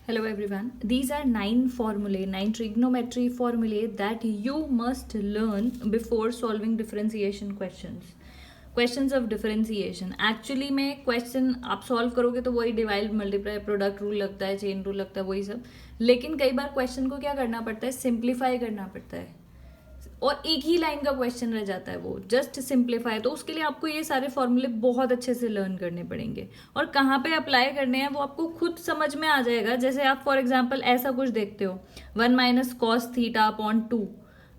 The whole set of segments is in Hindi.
Hello everyone. These are 9 trigonometry formulae that you must learn before solving differentiation questions. Questions of differentiation. Actually में question आप solve करोगे तो वही डिवाइड मल्टीप्लाई प्रोडक्ट रूल लगता है, चेन रूल लगता है, वही सब. लेकिन कई बार क्वेश्चन को क्या करना पड़ता है, सिंप्लीफाई करना पड़ता है और एक ही लाइन का क्वेश्चन रह जाता है, वो जस्ट सिंप्लीफाई. तो उसके लिए आपको ये सारे फॉर्मूले बहुत अच्छे से लर्न करने पड़ेंगे और कहाँ पे अप्लाई करने हैं वो आपको खुद समझ में आ जाएगा. जैसे आप फॉर एग्जांपल ऐसा कुछ देखते हो 1 माइनस कॉस थीटा अपॉन 2,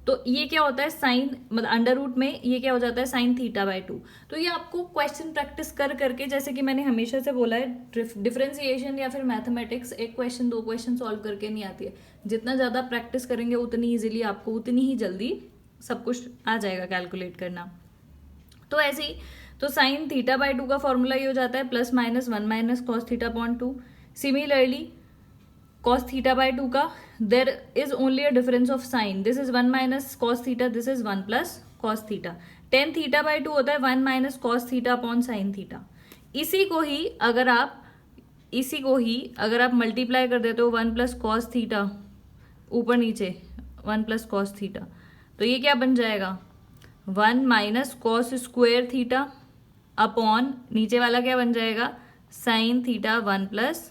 तो ये क्या होता है साइन, मतलब अंडर रूट में ये क्या हो जाता है साइन थीटा बाय 2. तो ये आपको क्वेश्चन प्रैक्टिस कर करके, जैसे कि मैंने हमेशा से बोला है, डिफरेंशिएशन या फिर मैथमेटिक्स एक क्वेश्चन दो क्वेश्चन सॉल्व करके नहीं आती है. जितना ज़्यादा प्रैक्टिस करेंगे उतनी ईजिली आपको उतनी ही जल्दी सब कुछ आ जाएगा कैलकुलेट करना. तो ऐसे ही तो साइन थीटा बाय 2 का फॉर्मूला ये हो जाता है plus minus 1 minus cos theta upon 2. Similarly cos theta by 2 का there is only a difference of sign. This is 1 minus cos theta, this is 1 plus cos theta. tan theta by 2 होता है 1 minus cos theta upon sin theta. इसी को ही अगर आप मल्टीप्लाई कर देते हो 1 plus cos theta ऊपर नीचे 1 plus cos theta, तो ये क्या बन जाएगा 1 minus cos square theta upon नीचे वाला क्या बन जाएगा sin theta 1 plus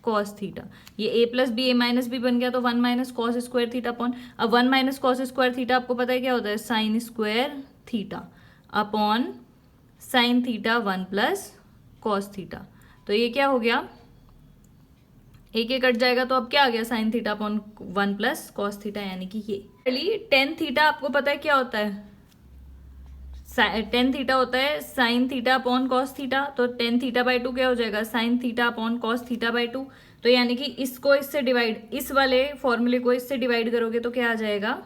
cos theta. ये ए प्लस बी ए माइनस बी बन गया तो 1 minus cos square theta upon, अब 1 माइनस कॉस स्क्वायर थीटा आपको पता है क्या होता है sign square theta upon sine theta 1 plus cos theta. तो ये क्या हो गया, एक एक कट जाएगा तो अब क्या आ गया sine theta upon 1 plus cos theta, यानी कि ये टेन थीटा आपको पता है क्या होता है, टेन थीटा होता है sine theta upon cos theta. तो टेन थीटा बाई 2 क्या हो जाएगा sine theta upon cos theta by 2. तो यानी कि इसको इससे डिवाइड, इस वाले फॉर्मूले को इससे डिवाइड करोगे तो क्या आ जाएगा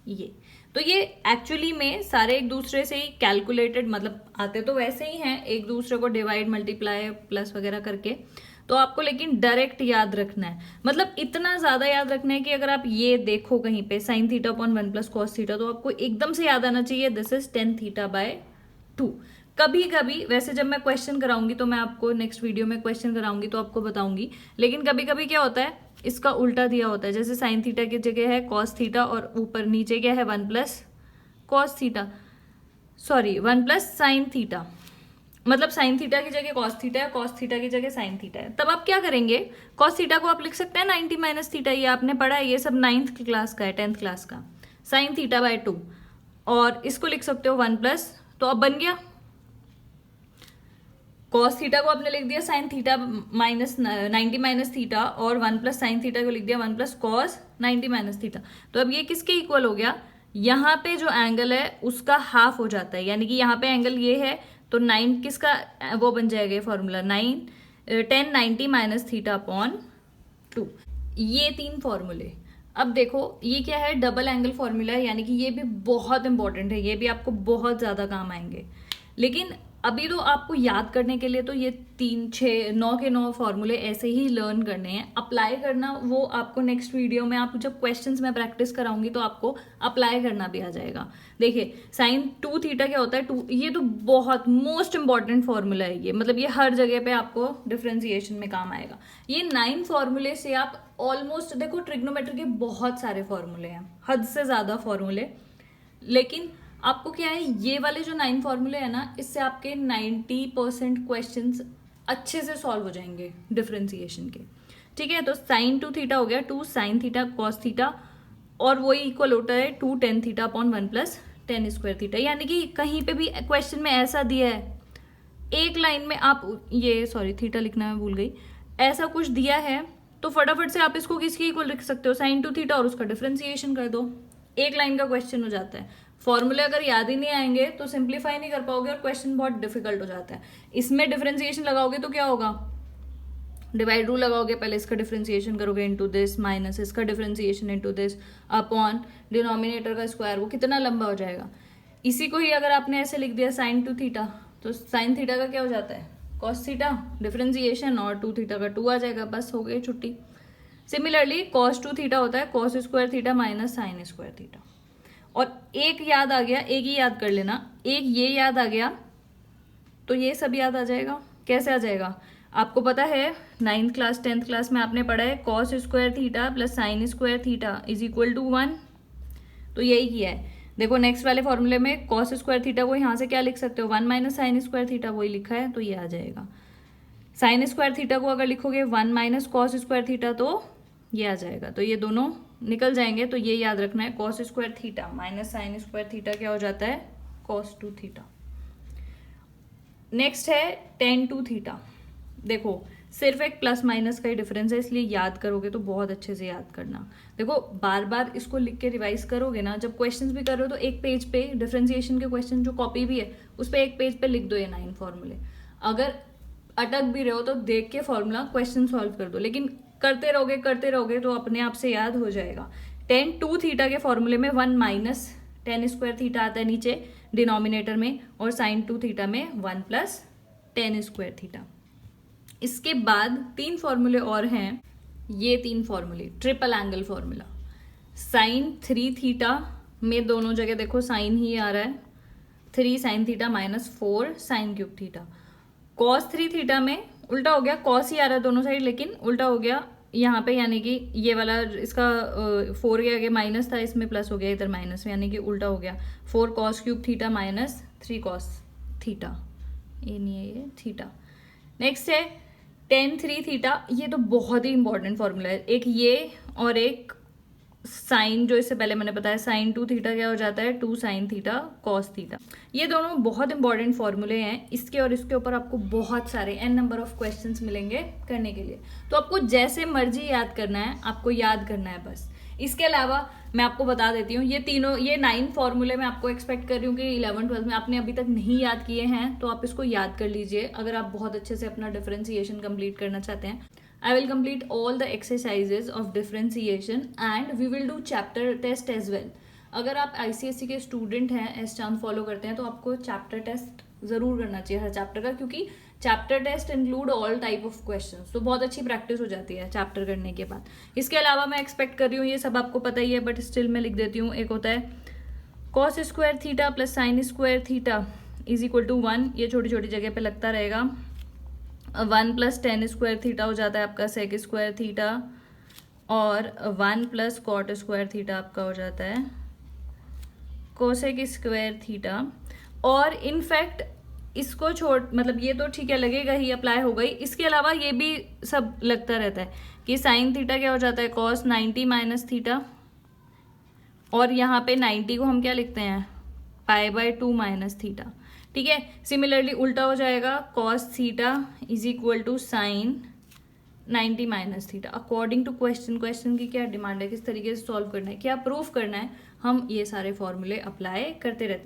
ये. तो ये एक्चुअली में सारे एक दूसरे से ही कैलकुलेटेड, मतलब आते तो वैसे ही हैं एक दूसरे को डिवाइड मल्टीप्लाई प्लस वगैरह करके. तो आपको लेकिन डायरेक्ट याद रखना है, मतलब इतना ज्यादा याद रखना है कि अगर आप ये देखो कहीं पे sine theta upon 1 plus cos theta तो आपको एकदम से याद आना चाहिए this is tan theta by 2. कभी कभी वैसे जब मैं क्वेश्चन कराऊंगी तो मैं आपको नेक्स्ट वीडियो में क्वेश्चन कराऊंगी तो आपको बताऊंगी, लेकिन कभी कभी क्या होता है इसका उल्टा दिया होता है. जैसे साइन थीटा की जगह है कॉस थीटा और ऊपर नीचे क्या है 1 plus cos theta, sorry 1 plus sine theta, मतलब साइन थीटा की जगह कॉस थीटा है, कॉस थीटा की जगह साइन थीटा है. तब आप क्या करेंगे, कॉस थीटा को आप लिख सकते हैं 90 माइनस थीटा, ये आपने पढ़ा है, ये सब 9th क्लास का है, 10th क्लास का. साइन थीटा बाय 2 और इसको लिख सकते हो 1 प्लस, तो अब बन गया कॉस थीटा को आपने लिख दिया sine theta minus 90 minus theta और 1 प्लस साइन थीटा को लिख दिया 1 प्लस कॉस 90 माइनस थीटा. तो अब ये किसके इक्वल हो गया, यहाँ पे जो एंगल है उसका हाफ हो जाता है, यानी कि यहाँ पे एंगल ये है तो 9 किसका वो बन जाएगा ये फॉर्मूला 10 90 माइनस थीटा अपॉन 2. ये 3 फॉर्मूले. अब देखो ये क्या है डबल एंगल फॉर्मूला है, यानी कि ये भी बहुत इंपॉर्टेंट है, ये भी आपको बहुत ज्यादा काम आएंगे. लेकिन अभी तो आपको याद करने के लिए तो ये 3 6 9 के 9 फॉर्मूले ऐसे ही लर्न करने हैं. अप्लाई करना वो आपको नेक्स्ट वीडियो में, आप जब क्वेश्चंस में प्रैक्टिस कराऊंगी तो आपको अप्लाई करना भी आ जाएगा. देखिए साइन 2 थीटा क्या होता है 2, ये तो बहुत मोस्ट इंपॉर्टेंट फॉर्मूला है ये, मतलब ये हर जगह पे आपको डिफरेंशिएशन में काम आएगा. ये 9 फॉर्मूले से आप ऑलमोस्ट देखो ट्रिग्नोमेट्री के बहुत सारे फॉर्मूले हैं, हद से ज्यादा फॉर्मूले. लेकिन आपको क्या है ये वाले जो 9 फॉर्मूले हैं ना, इससे आपके 90% क्वेश्चंस अच्छे से सॉल्व हो जाएंगे डिफरेंशिएशन के. ठीक है, तो साइन 2 थीटा हो गया 2 साइन थीटा कॉस थीटा और वही इक्वल होता है 2 tan theta upon 1 plus ten square theta. यानी कि कहीं पे भी क्वेश्चन में ऐसा दिया है एक लाइन में, आप ये सॉरी थीटा लिखना मैं भूल गई, ऐसा कुछ दिया है तो फटाफट से आप इसको किसके इक्वल लिख सकते हो साइन 2 थीटा और उसका डिफरेंशिएशन कर दो, एक लाइन का क्वेश्चन हो जाता है. फॉर्मूले अगर याद ही नहीं आएंगे तो सिंप्लीफाई नहीं कर पाओगे और क्वेश्चन बहुत डिफिकल्ट हो जाता है. इसमें डिफरेंशिएशन लगाओगे तो क्या होगा, डिवाइड रूल लगाओगे, पहले इसका डिफरेंशिएशन करोगे इनटू दिस माइनस इसका differentiation into this upon denominator का स्क्वायर, वो कितना लंबा हो जाएगा. इसी को ही अगर आपने ऐसे लिख दिया साइन 2 थीटा तो साइन थीटा का क्या हो जाता है कॉस थीटा डिफरेंशिएशन और 2 थीटा का 2 आ जाएगा, बस हो गई छुट्टी. सिमिलरली कॉस 2 थीटा होता है cos square theta minus sign square theta. और एक याद आ गया, एक ही याद कर लेना, एक ये याद आ गया तो ये सब याद आ जाएगा. कैसे आ जाएगा, आपको पता है 9th क्लास 10th क्लास में आपने पढ़ा है cos square theta plus sine square theta is equal to 1। तो यही किया है। देखो नेक्स्ट वाले फॉर्मूले में कॉस स्क्वायर थीटा को यहाँ से क्या लिख सकते हो 1 माइनस साइन स्क्वायर थीटा, वही लिखा है तो ये आ जाएगा। साइन स्क्वायर थीटा को अगर लिखोगे 1 माइनस कॉस स्क्वायर थीटा तो ये आ जाएगा, तो ये दोनों निकल जाएंगे। तो ये याद रखना है cos square theta minus sign square theta क्या हो जाता है कॉस 2 थीटा। नेक्स्ट है टेन 2 थीटा। देखो सिर्फ एक प्लस माइनस का ही डिफरेंस है, इसलिए याद करोगे तो बहुत अच्छे से याद करना। देखो बार बार इसको लिख के रिवाइज करोगे ना, जब क्वेश्चंस भी कर रहे हो तो एक पेज पे डिफरेंशिएशन के क्वेश्चन जो कॉपी भी है उस पर एक पेज पे लिख दो ये 9 फॉर्मूले। अगर अटक भी रहे हो तो देख के फॉर्मूला क्वेश्चन सॉल्व कर दो, लेकिन करते रहोगे तो अपने आप से याद हो जाएगा। टेन 2 थीटा के फॉर्मूले में 1 माइनस टेन स्क्वायर थीटा आता है नीचे डिनोमिनेटर में, और साइन 2 थीटा में 1 प्लस टेन स्क्वायर थीटा। इसके बाद 3 फॉर्मूले और हैं, ये 3 फॉर्मूले triple angle formula. Sine 3 theta में दोनों जगह देखो साइन ही आ रहा है, 3 sine theta minus 4 sine cube theta. Cos 3 theta में उल्टा हो गया, कॉस ही आ रहा है दोनों साइड लेकिन उल्टा हो गया यहाँ पे, यानी कि ये वाला इसका 4 के आगे माइनस था, इसमें प्लस हो गया, इधर माइनस, यानी कि उल्टा हो गया। 4 cos cube theta minus 3 cos theta, ये नहीं है ये थीटा। नेक्स्ट है टेन 3 थीटा, ये तो बहुत ही इंपॉर्टेंट फॉर्मूला है। एक ये और एक साइन जो इससे पहले मैंने बताया साइन 2 थीटा क्या हो जाता है 2 साइन थीटा कॉस थीटा। ये दोनों बहुत इंपॉर्टेंट फॉर्मूले हैं। इसके और इसके ऊपर आपको बहुत सारे n नंबर ऑफ क्वेश्चंस मिलेंगे करने के लिए, तो आपको जैसे मर्जी याद करना है, आपको याद करना है बस। इसके अलावा मैं आपको बता देती हूँ ये 9 फॉर्मूले मैं आपको एक्सपेक्ट कर रही हूँ कि 11 12 में आपने अभी तक नहीं याद किए हैं, तो आप इसको याद कर लीजिए अगर आप बहुत अच्छे से अपना डिफरेंशिएशन कंप्लीट करना चाहते हैं। I will complete all the exercises of differentiation and we will do chapter test as well. अगर आप ICSE के स्टूडेंट हैं, एस चांद फॉलो करते हैं, तो आपको चैप्टर टेस्ट ज़रूर करना चाहिए हर चैप्टर का, क्योंकि chapter test include all type of questions, तो बहुत अच्छी प्रैक्टिस हो जाती है चैप्टर करने के बाद। इसके अलावा मैं एक्सपेक्ट कर रही हूँ, ये सब आपको पता ही है बट स्टिल मैं लिख देती हूँ। एक होता है cos square theta plus sine square theta is equal to 1, ये छोटी छोटी जगह पे लगता रहेगा। 1 प्लस टेन स्क्वायर थीटा हो जाता है आपका सेक स्क्वायर थीटा, और 1 प्लस कॉट स्क्वायर थीटा आपका हो जाता है कोसेक स्क्वायर थीटा। और इनफैक्ट इसको मतलब ये तो ठीक है लगेगा ही, अप्लाई हो गई। इसके अलावा ये भी सब लगता रहता है कि साइन थीटा क्या हो जाता है कॉस 90 माइनस थीटा, और यहाँ पे 90 को हम क्या लिखते हैं π/2 माइनस थीटा। ठीक है, सिमिलरली उल्टा हो जाएगा cos theta is equal to sine 90 minus theta. According to question की क्या डिमांड है, किस तरीके से सॉल्व करना है, क्या प्रूफ करना है, हम ये सारे फॉर्मूले अप्लाई करते रहते हैं।